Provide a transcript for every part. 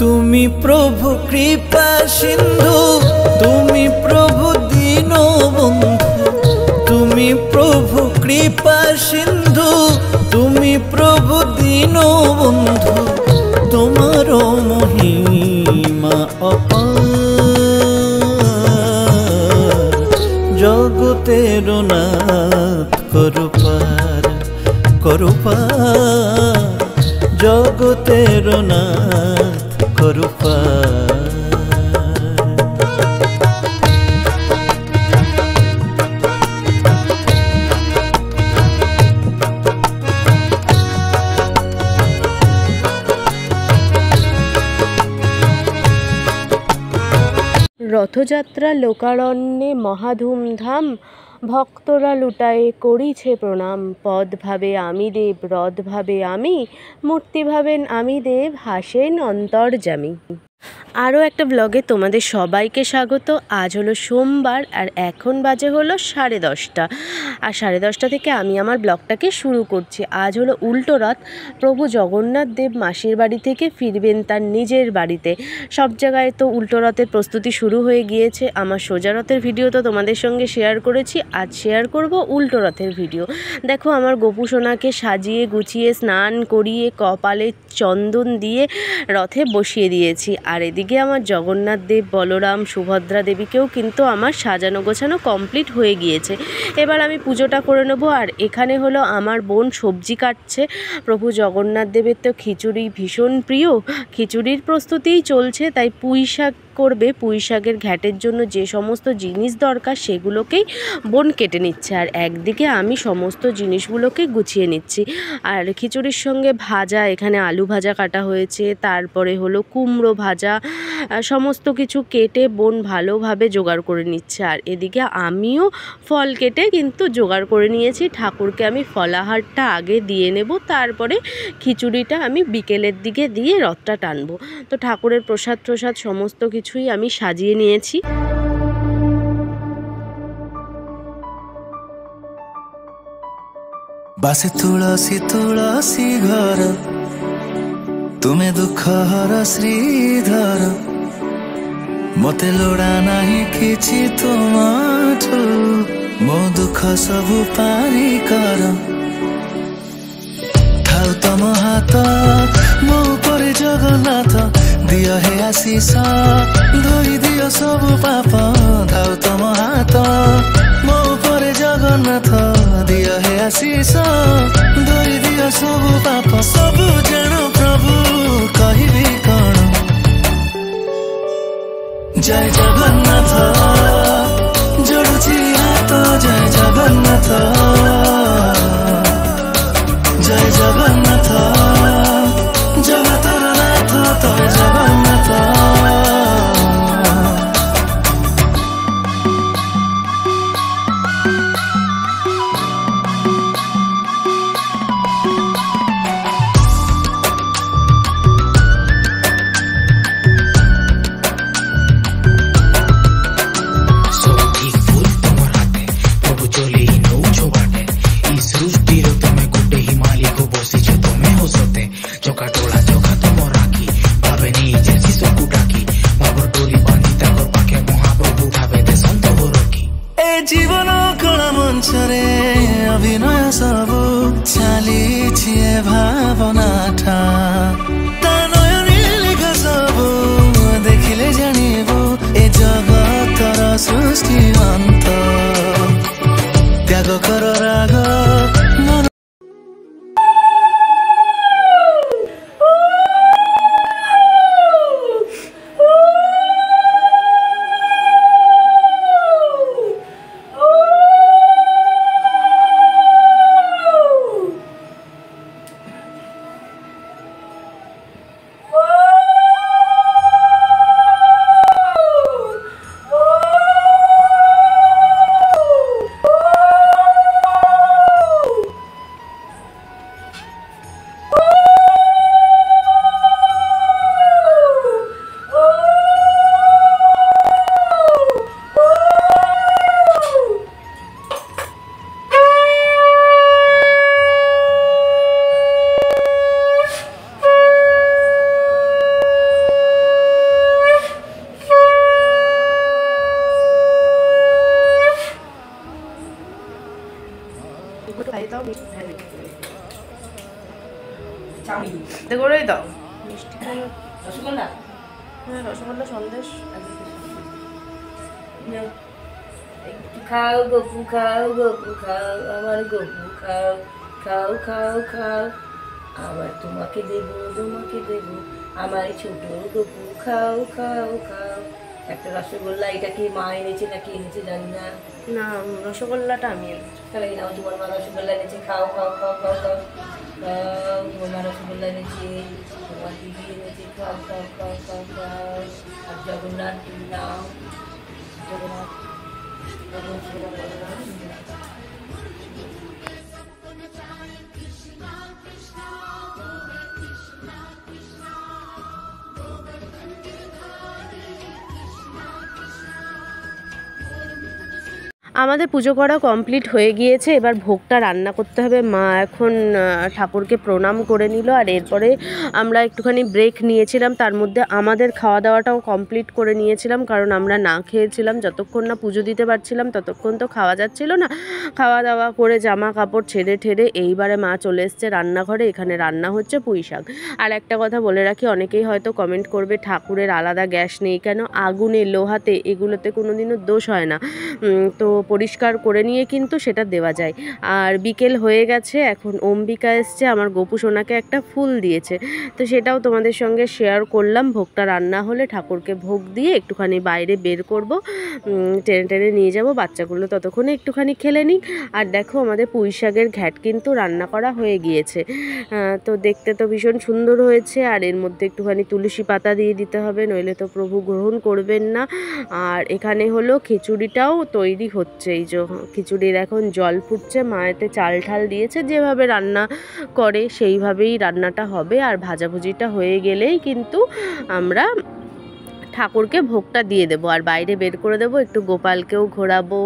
তুমি প্রভু কৃপা সিন্ধু, তুমি প্রভু দীনবন্ধু, তুমি প্রভু কৃপা সিন্ধু, তুমি প্রভু দীনবন্ধু, তোমার মহিমা অপার, জগতের নাথ করো পার, করো পার, জগতের নাথ করো পার। রথযাত্রা লোকারণ্যে মহাধুমধাম, ভক্তরা লুটায়ে করিছে প্রণাম। পদ ভাবে আমি দেব, রথ ভাবে আমি, মূর্তি ভাবেন আমি দেব, হাসেন অন্তর্যামী। আরও একটা ব্লগে তোমাদের সবাইকে স্বাগত। আজ হলো সোমবার আর এখন বাজে হলো 10:30, আর 10:30 থেকে আমি আমার ব্লগটাকে শুরু করছি। আজ হলো উল্টো রথ। প্রভু জগন্নাথ দেব মাসির বাড়ি থেকে ফিরবেন তার নিজের বাড়িতে। সব জায়গায় তো উল্টো রথের প্রস্তুতি শুরু হয়ে গিয়েছে। আমার সোজা রথের ভিডিও তো তোমাদের সঙ্গে শেয়ার করেছি, আজ শেয়ার করব উল্টো রথের ভিডিও। দেখো আমার গোপু সোনাকে সাজিয়ে গুছিয়ে স্নান করিয়ে কপালে চন্দন দিয়ে রথে বসিয়ে দিয়েছি। আর এদিকে আমার জগন্নাথ দেব, বলরাম, সুভদ্রা দেবীকেও কিন্তু আমার সাজানো গোছানো কমপ্লিট হয়ে গিয়েছে। এবার আমি পুজোটা করে নেবো। আর এখানে হলো আমার বোন সবজি কাটছে। প্রভু জগন্নাথ দেবের তো খিচুড়ি ভীষণ প্রিয়, খিচুড়ির প্রস্তুতিই চলছে। তাই পুঁই শাক করবে, পুঁই শাকের ঘ্যাটের জন্য যে সমস্ত জিনিস দরকার সেগুলোকেই বোন কেটে নিচ্ছে, আর একদিকে আমি সমস্ত জিনিসগুলোকে গুছিয়ে নিচ্ছি। আর খিচুড়ির সঙ্গে ভাজা, এখানে আলু ভাজা কাটা হয়েছে, তারপরে হলো কুমড়ো ভাজা, সমস্ত কিছু কেটে বোন ভালোভাবে জোগাড় করে নিচ্ছে। আর এদিকে আমিও ফল কেটে কিন্তু জোগাড় করে নিয়েছি। ঠাকুরকে আমি ফলাহারটা আগে দিয়ে নেব, তারপরে খিচুড়িটা আমি বিকেলের দিকে দিয়ে রথটা টানবো। তো ঠাকুরের প্রসাদ সমস্ত কিছুই আমি সাজিয়ে নিয়েছি। বাসে তুলসী তুলসী ঘর, তুমি দুঃখ হর শ্রীধর, মতে লোড়া নাহি কিছু তোমাঠু, মো দুঃখ সবু পারি কর। থাও তম হাত মো উপরে জগন্নাথ, দিও হে আশিষ ধরি দিও সবু পাপ। থাও তম হাত মো উপরে জগন্নাথ, দিও হে আশিষ ধরি দিও সবু পাপ। সবু জাণ প্রভু কহিবি কণ, জয় জগন্নাথ যোড়ুছি হাত, জয় জগন্নাথ, জয় জগন্নাথ, জগতর নাথ তবে জগন্নাথ। জীবন কলা মঞ্চরে অভিনয় সবু চালিছি ভাবনাটা, তা নয়নে লেখা সবু দেখিলে জানিবু এ জগতর সৃষ্টি অন্ত। ত্যাগ কর রাগ মন, করেই দাও মিষ্টি রসগোল্লা, হ্যাঁ রসগোল্লা সন্দেশ একটু খাও গপু খাও, গপু খাও, আমার গপু খাও, খাও খাও খাও, আবার তোমাকে দেবো তোমাকে দেবো, আমার ছোট গপু খাও খাও খাও। একটা রসগোল্লা, এটা কি মা এনেছে নাকি এনেছে জানি না। না রসগোল্লাটা আমি এনেছি। তাহলে এই নাও, তোমার মা রসগোল্লা এনেছে, খাও খাও খাও খাও খাও খাও, তোমার মা রসগোল্লা এনেছে, তোমার দিদি এনেছে, খাও খাও খাও খাও খাও। আর জগন্নাথ তুমি নাও, জগন্নাথ আমাদের পুজো করা কমপ্লিট হয়ে গিয়েছে, এবার ভোগটা রান্না করতে হবে। মা এখন ঠাকুরকে প্রণাম করে নিল, আর এরপরে আমরা একটুখানি ব্রেক নিয়েছিলাম, তার মধ্যে আমাদের খাওয়া দাওয়াটাও কমপ্লিট করে নিয়েছিলাম, কারণ আমরা না খেয়েছিলাম। যতক্ষণ না পুজো দিতে পারছিলাম ততক্ষণ তো খাওয়া যাচ্ছিল না। খাওয়া দাওয়া করে জামা কাপড় ছেড়ে ঠেড়ে এইবারে মা চলে এসছে রান্নাঘরে। এখানে রান্না হচ্ছে পুঁই শাক। আর একটা কথা বলে রাখি, অনেকেই হয়তো কমেন্ট করবে ঠাকুরের আলাদা গ্যাস নেই কেন। আগুনে, লোহাতে, এগুলোতে কোনোদিনও দোষ হয় না, তো পরিষ্কার করে নিয়ে কিন্তু সেটা দেওয়া যায়। আর বিকেল হয়ে গেছে, এখন অম্বিকা এসছে, আমার গোপু সোনাকে একটা ফুল দিয়েছে, তো সেটাও তোমাদের সঙ্গে শেয়ার করলাম। ভোগটা রান্না হলে ঠাকুরকে ভোগ দিয়ে একটুখানি বাইরে বের করব, টেনে টেনে নিয়ে যাব, বাচ্চাগুলো ততক্ষণে একটুখানি খেলে নিক। আর দেখো আমাদের পুঁই শাকের ঘ্যাট কিন্তু রান্না করা হয়ে গিয়েছে, তো দেখতে তো ভীষণ সুন্দর হয়েছে। আর এর মধ্যে একটুখানি তুলসী পাতা দিয়ে দিতে হবে, নইলে তো প্রভু গ্রহণ করবেন না। আর এখানে হলো খিচুড়িটাও তৈরি হচ্ছে, এই যে খিচুড়ির এখন জল ফুটছে, মায়েতে চাল ঠাল দিয়েছে, যেভাবে রান্না করে সেইভাবেই রান্নাটা হবে। আর ভাজাভুজিটা হয়ে গেলেই কিন্তু আমরা ঠাকুরকে ভোগটা দিয়ে দেবো, আর বাইরে বের করে দেবো, একটু গোপালকেও ঘোরাবো,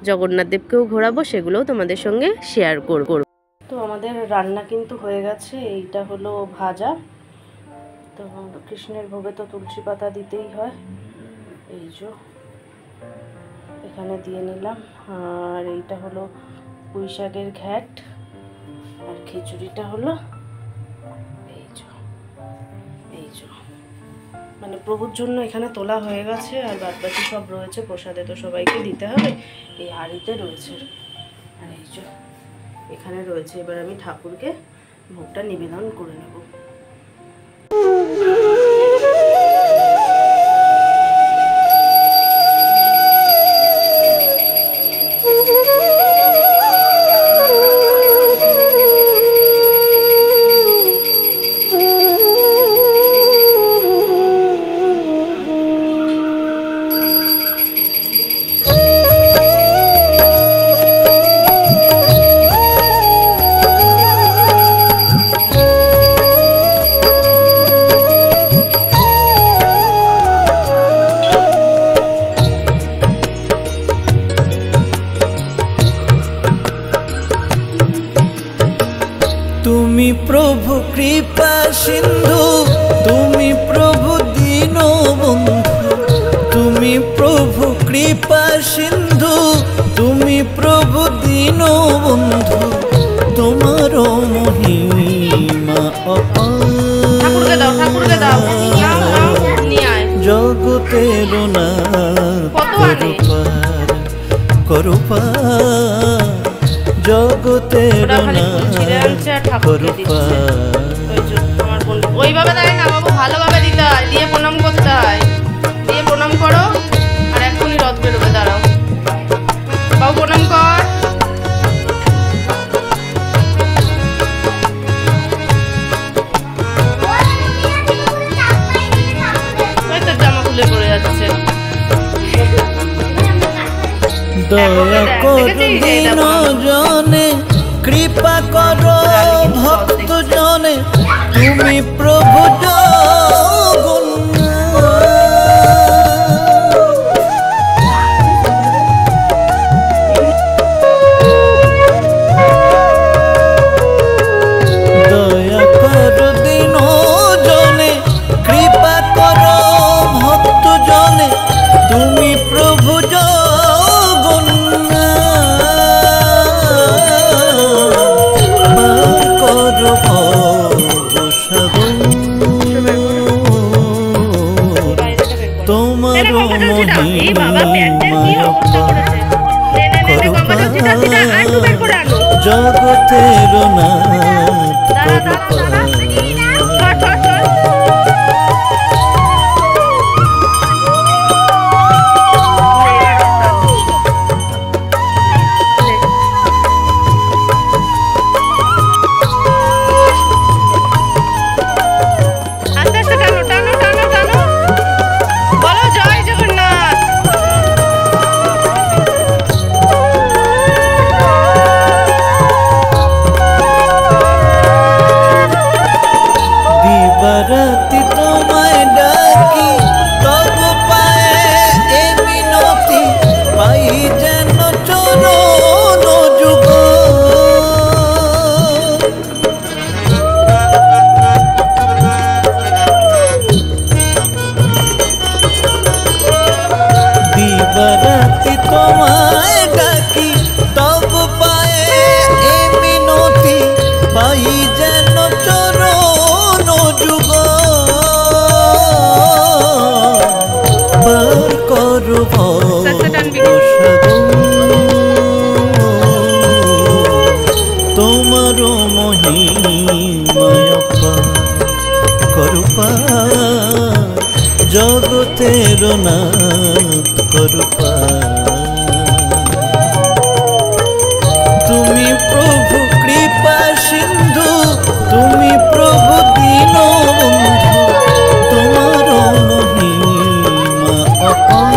জগন্নাথদেবকেও ঘোরাবো, সেগুলোও তোমাদের সঙ্গে শেয়ার করব। তো আমাদের রান্না কিন্তু হয়ে গেছে, এইটা হলো ভাজা। তো কৃষ্ণের ভোগে তো তুলসী পাতা দিতেই হয়, এই যে এখানে দিয়ে নিলাম। আর এইটা হলো পুঁই শাকের ঘ্যাট, আর খিচুড়িটা হলো এই যে মানে প্রভুর জন্য এখানে তোলা হয়ে গেছে, আর বাদবাকি সব রয়েছে, প্রসাদে তো সবাইকে দিতে হবে, এই হাঁড়িতে রয়েছে। আর এই যে এখানে রয়েছে, এবার আমি ঠাকুরকে ভোগটা নিবেদন করে নেব। তুমি প্রভু কৃপা সিন্ধু, তুমি প্রভু দীনবন্ধু, তুমি প্রভু কৃপা সিন্ধু, তুমি প্রভু দীনবন্ধু, তোমার মহিমা জগতের না করো পার, জগতের না করো পার। ওইভাবে দেয় না বাবু, ভালোভাবে দিতে হয়, দিয়ে প্রণাম করতে হয়, দিয়ে প্রণাম করো। আর এখনই রথ বেরোবে, দাঁড়াও বাবু, প্রণাম কর। জামা খুলে পড়ে যাচ্ছে। দয়া করো দীন জনে, কৃপা করো ভক্ত জনে, তুমি প্রভু দয়া করো দীন জনে, কৃপা করো ভক্ত জনে, তুমি প্রভু করো তেরো নাথ করো পার। তুমি প্রভু কৃপা সিন্ধু, তুমি প্রভু দীনবন্ধু, তোমার মহিমা অপার।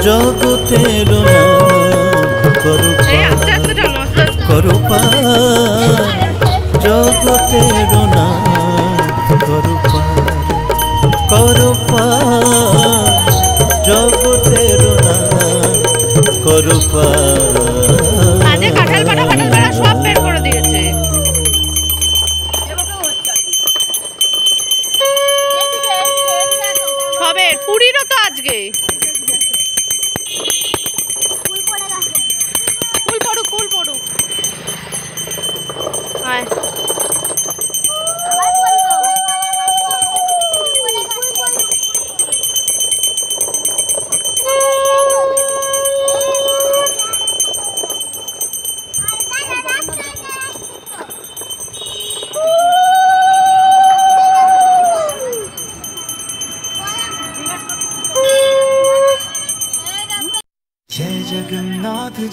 জগতের নাথ করো পার, করো পার। জগতের নাথ করো পার, করো পার। জগতের নাথ করো পার। আজে কাঁঠাল পাটা সব বের করে দিয়েছে। সবে পুরীরও তো আজকে কুল পড়ুক। আয়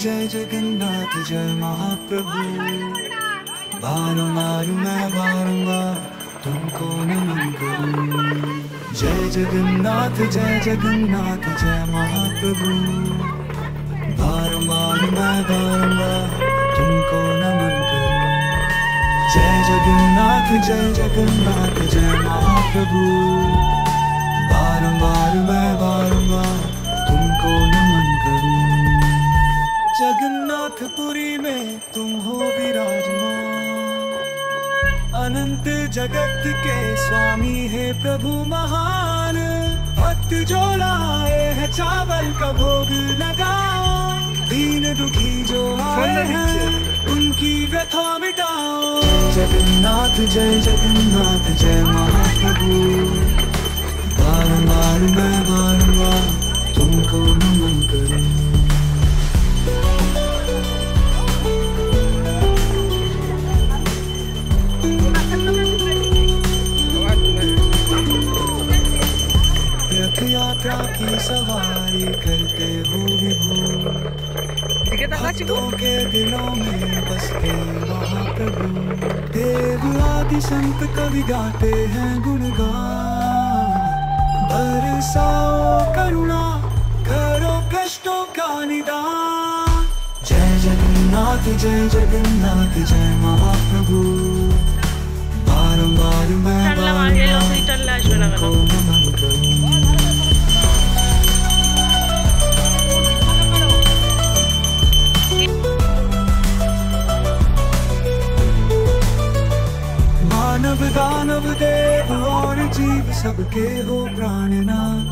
जय जगन्नाथ जय महाप्रभु। बारंबार मैं बारंबार तुमको नमन करूं। जय जगन्नाथ जय महाप्रभु। बारंबार मैं बारंबार तुमको नमन करूं। जय जगन्नाथ जय महाप्रभु। बारंबार मैं बारंबार तुमको नमन करूं। जगन्नाथपुरी में तुम हो विराजमान, अनंत जगत के स्वामी है प्रभु महान। भक्त जो लाए हैं चावल का भोग लगा, दीन दुखी जो आए हैं उनकी व्यथा मिटाओ। जगन्नाथ जय महाप्रभु। बारंबार मैं बारंबार तुमको नमन करूं। रथ यात्रा की सवारी करते हो विभु, भक्तों के दिलों में बसते महाप्रभु। देव आदि संत कवि गाते हैं गुणगान, बरसाओ करुणा करो कष्टों का निदान। जय जगन्नाथ जय महाप्रभु। बारंबार मैं तुमको नमन करूं। मानव दानव देव और जीव सबके हो प्राणनाथ,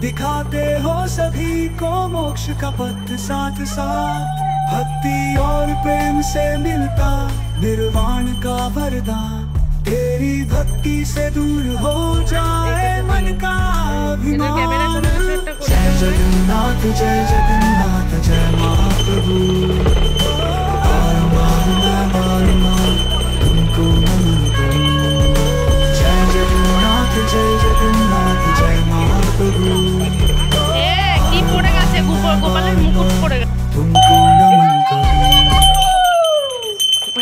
दिखाते हो सभी को मोक्ष का पथ साथ साथ। भक्ति और प्रेम से मिलता निर्वाण का वरदान, तेरी भक्ति से दूर हो जाए मन का अभिमान। जय जगन्नाथ जय महाप्रभु। बारंबार मैं बारंबार तुमको नमन करूं। जय जगन्नाथ जय महाप्रभु। কি পড়ে গেছে গোপালের মুকুট পড়ে গেছে। तुमको नमन करूं।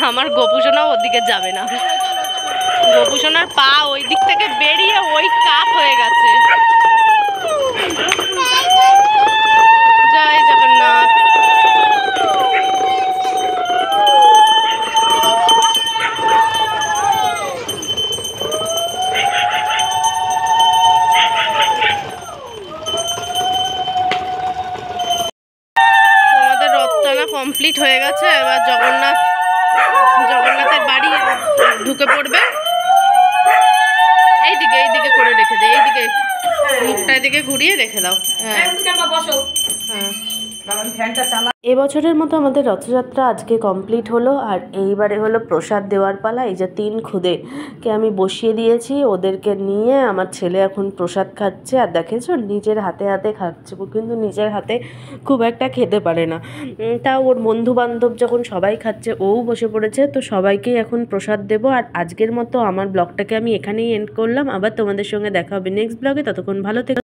আমার গোপুসোনা ওদিকে যাবে না, গোপুসোনার পা ওই দিক থেকে বেরিয়ে ওই কাপ হয়ে গেছে। জয় জগন্নাথ। আমাদের রথ টানা কমপ্লিট হয়ে গেছে, এবার জগন্নাথের বাড়ি ঢুকে পড়বে। এইদিকে করে রেখে দে, এইদিকে মুখটা এদিকে ঘুরিয়ে রেখে দাও। হ্যাঁ হ্যাঁ এবছরের মতো আমাদের রথযাত্রা আজকে কমপ্লিট হলো। আর এইবারে হলো প্রসাদ দেওয়ার পালা। এই যে 3 খুদেকে আমি বসিয়ে দিয়েছি, ওদেরকে নিয়ে আমার ছেলে এখন প্রসাদ খাচ্ছে। আর দেখেছো নিজের হাতে হাতে খাচ্ছে, ও কিন্তু নিজের হাতে খুব একটা খেতে পারে না। তা ওর বন্ধু বান্ধব যখন সবাই খাচ্ছে, ওও বসে পড়েছে, তো সবাইকেই এখন প্রসাদ দেবো। আর আজকের মতো আমার ব্লগটাকে আমি এখানেই এন্ড করলাম। আবার তোমাদের সঙ্গে দেখা হবে নেক্সট ব্লগে, ততক্ষণ ভালো থেকো।